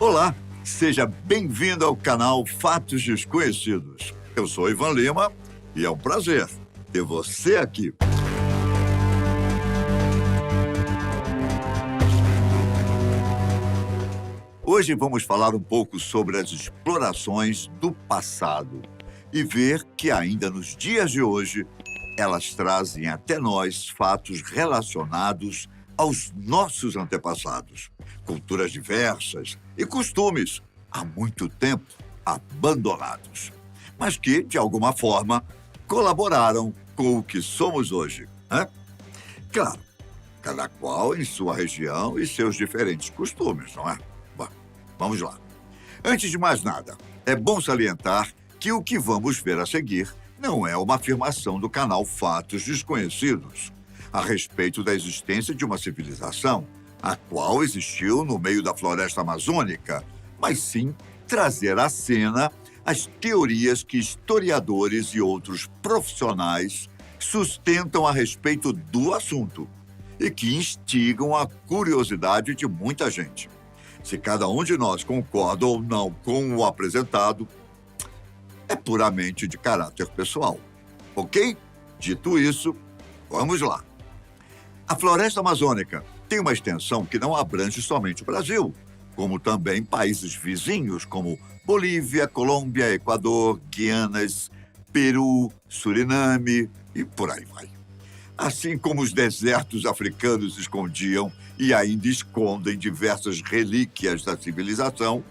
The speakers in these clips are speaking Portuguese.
Olá, seja bem-vindo ao canal Fatos Desconhecidos. Eu sou Ivan Lima e é um prazer ter você aqui. Hoje vamos falar um pouco sobre as explorações do passado e ver que ainda nos dias de hoje elas trazem até nós fatos relacionados aos nossos antepassados, culturas diversas e costumes há muito tempo abandonados, mas que, de alguma forma, colaboraram com o que somos hoje, né? Claro, cada qual em sua região e seus diferentes costumes, não é? Bom, vamos lá. Antes de mais nada, é bom salientar que o que vamos ver a seguir não é uma afirmação do canal Fatos Desconhecidos a respeito da existência de uma civilização, a qual existiu no meio da floresta amazônica, mas sim trazer à cena as teorias que historiadores e outros profissionais sustentam a respeito do assunto e que instigam a curiosidade de muita gente. Se cada um de nós concorda ou não com o apresentado, é puramente de caráter pessoal. Ok? Dito isso, vamos lá. A floresta amazônica tem uma extensão que não abrange somente o Brasil, como também países vizinhos como Bolívia, Colômbia, Equador, Guianas, Peru, Suriname e por aí vai. Assim como os desertos africanos escondiam e ainda escondem diversas relíquias da civilização,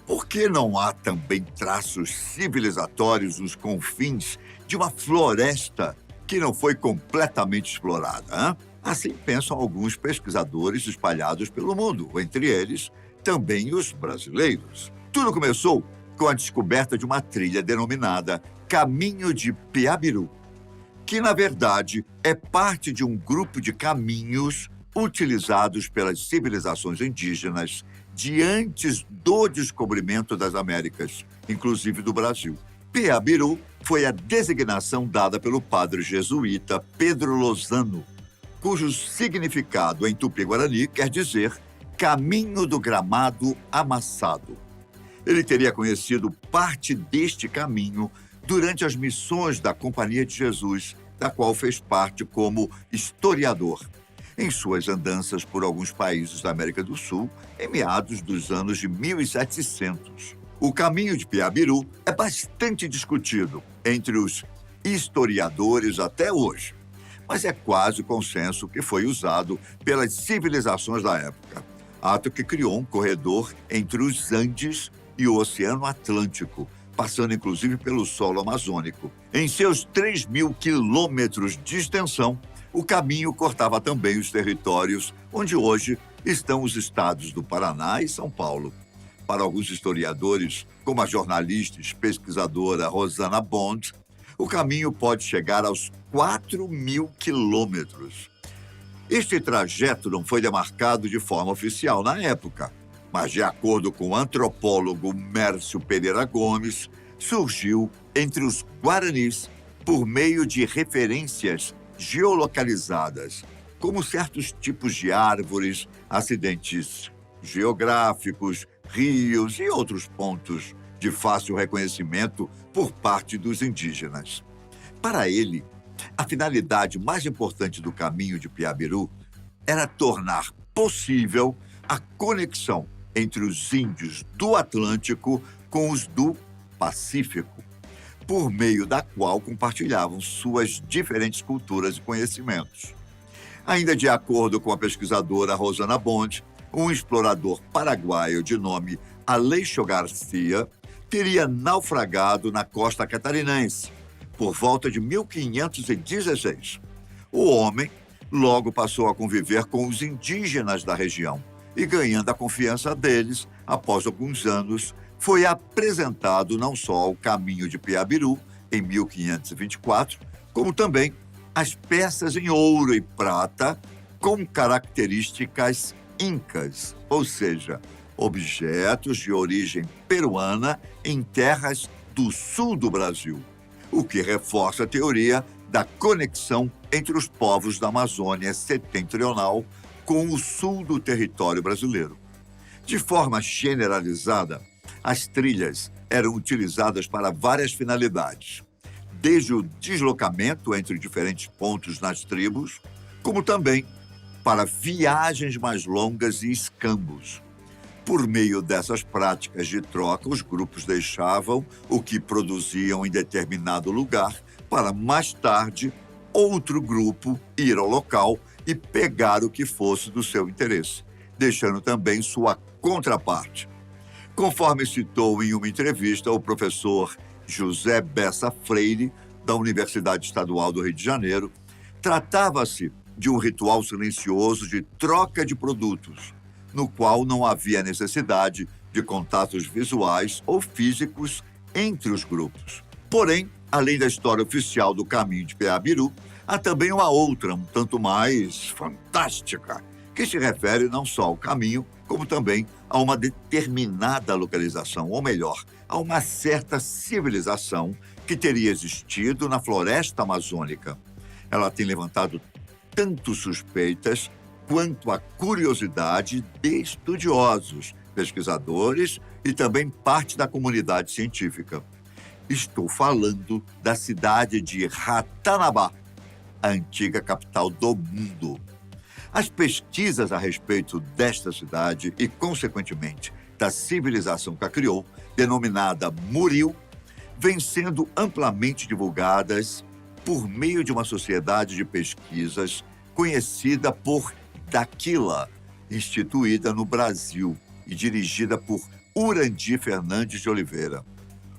por que não há também traços civilizatórios nos confins de uma floresta que não foi completamente explorada, hein? Assim pensam alguns pesquisadores espalhados pelo mundo, entre eles também os brasileiros. Tudo começou com a descoberta de uma trilha denominada Caminho de Piabiru, que, na verdade, é parte de um grupo de caminhos utilizados pelas civilizações indígenas de antes do descobrimento das Américas, inclusive do Brasil. Piabiru foi a designação dada pelo padre jesuíta Pedro Lozano, cujo significado em Tupi-Guarani quer dizer caminho do gramado amassado. Ele teria conhecido parte deste caminho durante as missões da Companhia de Jesus, da qual fez parte como historiador, em suas andanças por alguns países da América do Sul, em meados dos anos de 1700. O caminho de Piabiru é bastante discutido entre os historiadores até hoje, mas é quase consenso que foi usado pelas civilizações da época, ato que criou um corredor entre os Andes e o Oceano Atlântico, passando inclusive pelo solo amazônico. Em seus 3.000 quilômetros de extensão, o caminho cortava também os territórios onde hoje estão os estados do Paraná e São Paulo. Para alguns historiadores, como a jornalista e pesquisadora Rosana Bond, o caminho pode chegar aos 4.000 quilômetros. Este trajeto não foi demarcado de forma oficial na época, mas, de acordo com o antropólogo Mércio Pereira Gomes, surgiu entre os guaranis por meio de referências geolocalizadas, como certos tipos de árvores, acidentes geográficos, rios e outros pontos de fácil reconhecimento por parte dos indígenas. Para ele, a finalidade mais importante do caminho de Piabiru era tornar possível a conexão entre os índios do Atlântico com os do Pacífico, por meio da qual compartilhavam suas diferentes culturas e conhecimentos. Ainda de acordo com a pesquisadora Rosana Bond, um explorador paraguaio de nome Aleixo Garcia teria naufragado na costa catarinense por volta de 1516. O homem logo passou a conviver com os indígenas da região e, ganhando a confiança deles, após alguns anos, foi apresentado não só ao caminho de Piabiru, em 1524, como também as peças em ouro e prata com características incas, ou seja, objetos de origem peruana em terras do sul do Brasil, o que reforça a teoria da conexão entre os povos da Amazônia setentrional com o sul do território brasileiro. De forma generalizada, as trilhas eram utilizadas para várias finalidades, desde o deslocamento entre diferentes pontos nas tribos, como também para viagens mais longas e escambos. Por meio dessas práticas de troca, os grupos deixavam o que produziam em determinado lugar para mais tarde outro grupo ir ao local e pegar o que fosse do seu interesse, deixando também sua contraparte. Conforme citou em uma entrevista o professor José Bessa Freire, da Universidade Estadual do Rio de Janeiro, tratava-se de um ritual silencioso de troca de produtos, no qual não havia necessidade de contatos visuais ou físicos entre os grupos. Porém, além da história oficial do caminho de Peabiru, há também uma outra, um tanto mais fantástica, que se refere não só ao caminho, como também a uma determinada localização, ou melhor, a uma certa civilização que teria existido na floresta amazônica. Ela tem levantado tanto suspeitas quanto a curiosidade de estudiosos, pesquisadores e também parte da comunidade científica. Estou falando da cidade de Ratanabá, a antiga capital do mundo. As pesquisas a respeito desta cidade e, consequentemente, da civilização que a criou, denominada Muril, vêm sendo amplamente divulgadas por meio de uma sociedade de pesquisas conhecida por Daquila, instituída no Brasil e dirigida por Urandir Fernandes de Oliveira.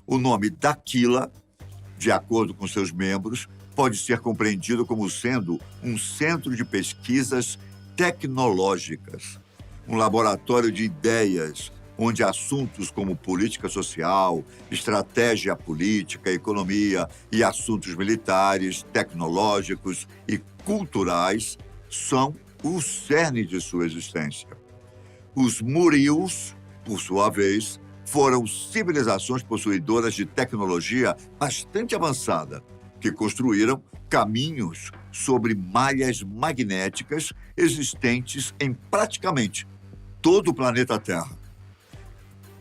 O nome Daquila, de acordo com seus membros, pode ser compreendido como sendo um centro de pesquisas tecnológicas, um laboratório de ideias, onde assuntos como política social, estratégia política, economia e assuntos militares, tecnológicos e culturais são o cerne de sua existência. Os Murios, por sua vez, foram civilizações possuidoras de tecnologia bastante avançada, que construíram caminhos sobre malhas magnéticas existentes em praticamente todo o planeta Terra,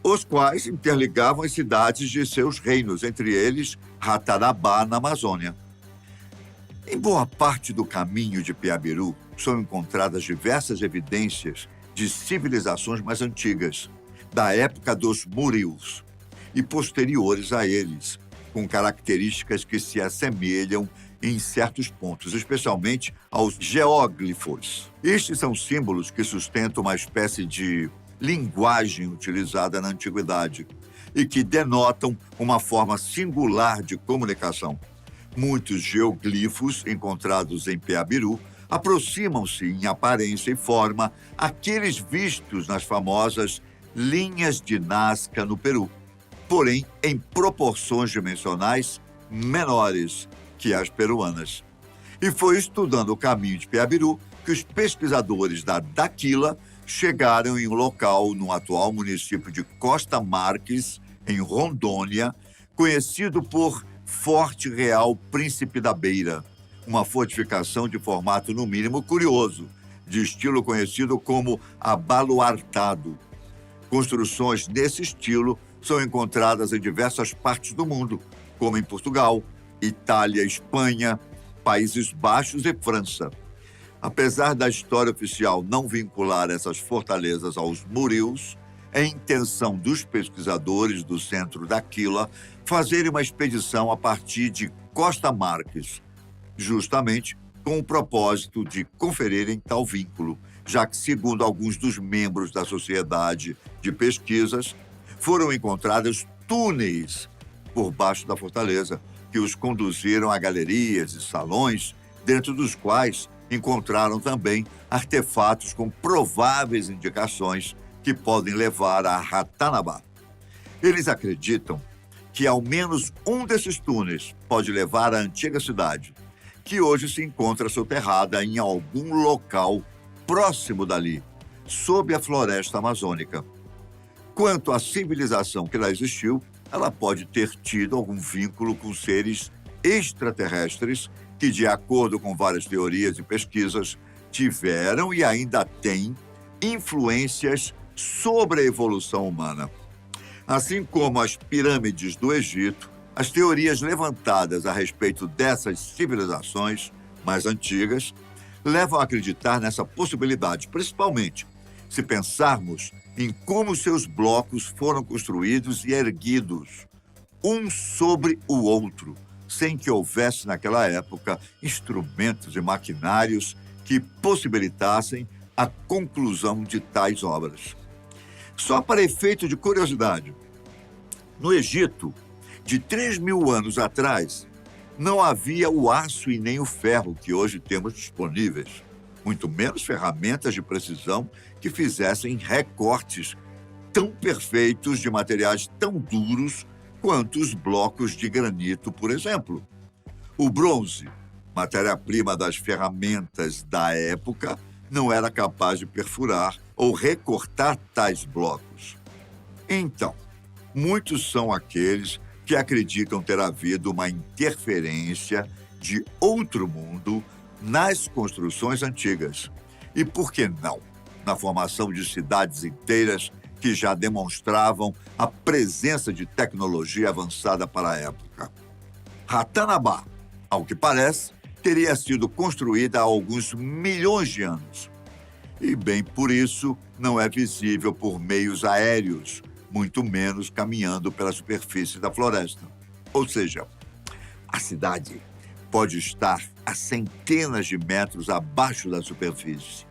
os quais interligavam as cidades de seus reinos, entre eles Ratanabá, na Amazônia. Em boa parte do caminho de Peabiru são encontradas diversas evidências de civilizações mais antigas, da época dos Murios e posteriores a eles, com características que se assemelham em certos pontos, especialmente aos geóglifos. Estes são símbolos que sustentam uma espécie de linguagem utilizada na antiguidade e que denotam uma forma singular de comunicação. Muitos geoglifos encontrados em Peabiru aproximam-se em aparência e forma aqueles vistos nas famosas linhas de Nazca no Peru, porém em proporções dimensionais menores que as peruanas. E foi estudando o caminho de Peabiru que os pesquisadores da Daquila chegaram em um local no atual município de Costa Marques, em Rondônia, conhecido por Forte Real Príncipe da Beira, uma fortificação de formato no mínimo curioso, de estilo conhecido como abaluartado. Construções desse estilo são encontradas em diversas partes do mundo, como em Portugal, Itália, Espanha, Países Baixos e França. Apesar da história oficial não vincular essas fortalezas aos Murios, é intenção dos pesquisadores do Centro Daquila fazerem uma expedição a partir de Costa Marques, justamente com o propósito de conferirem tal vínculo, já que, segundo alguns dos membros da sociedade de pesquisas, foram encontrados túneis por baixo da fortaleza, que os conduziram a galerias e salões, dentro dos quais encontraram também artefatos com prováveis indicações que podem levar a Ratanabá. Eles acreditam que ao menos um desses túneis pode levar à antiga cidade, que hoje se encontra soterrada em algum local próximo dali, sob a floresta amazônica. Quanto à civilização que lá existiu, ela pode ter tido algum vínculo com seres extraterrestres que, de acordo com várias teorias e pesquisas, tiveram e ainda têm influências sobre a evolução humana. Assim como as pirâmides do Egito, as teorias levantadas a respeito dessas civilizações mais antigas levam a acreditar nessa possibilidade, principalmente se pensarmos em como seus blocos foram construídos e erguidos, um sobre o outro, sem que houvesse naquela época instrumentos e maquinários que possibilitassem a conclusão de tais obras. Só para efeito de curiosidade, no Egito, de 3.000 anos atrás, não havia o aço e nem o ferro que hoje temos disponíveis, muito menos ferramentas de precisão que fizessem recortes tão perfeitos de materiais tão duros quanto os blocos de granito, por exemplo. O bronze, matéria-prima das ferramentas da época, não era capaz de perfurar ou recortar tais blocos. Então, muitos são aqueles que acreditam ter havido uma interferência de outro mundo nas construções antigas. E por que não? Na formação de cidades inteiras que já demonstravam a presença de tecnologia avançada para a época. Ratanabá, ao que parece, teria sido construída há alguns milhões de anos. E bem por isso não é visível por meios aéreos, muito menos caminhando pela superfície da floresta. Ou seja, a cidade pode estar a centenas de metros abaixo da superfície,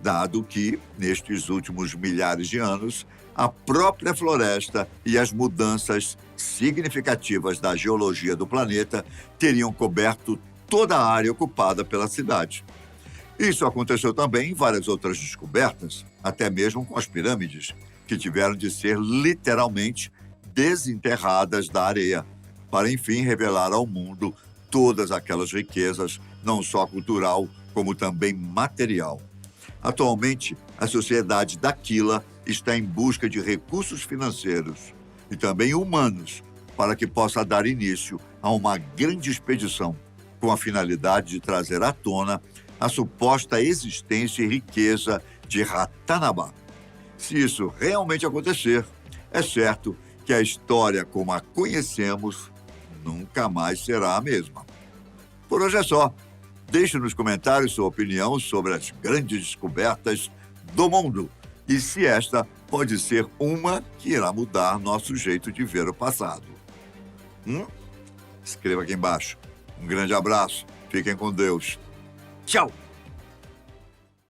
dado que, nestes últimos milhares de anos, a própria floresta e as mudanças significativas da geologia do planeta teriam coberto toda a área ocupada pela cidade. Isso aconteceu também em várias outras descobertas, até mesmo com as pirâmides, que tiveram de ser literalmente desenterradas da areia, para enfim revelar ao mundo todas aquelas riquezas, não só cultural, como também material. Atualmente, a sociedade daquila está em busca de recursos financeiros e também humanos para que possa dar início a uma grande expedição com a finalidade de trazer à tona a suposta existência e riqueza de Ratanabá. Se isso realmente acontecer, é certo que a história como a conhecemos nunca mais será a mesma. Por hoje é só. Deixe nos comentários sua opinião sobre as grandes descobertas do mundo e se esta pode ser uma que irá mudar nosso jeito de ver o passado. Escreva aqui embaixo. Um grande abraço. Fiquem com Deus. Tchau!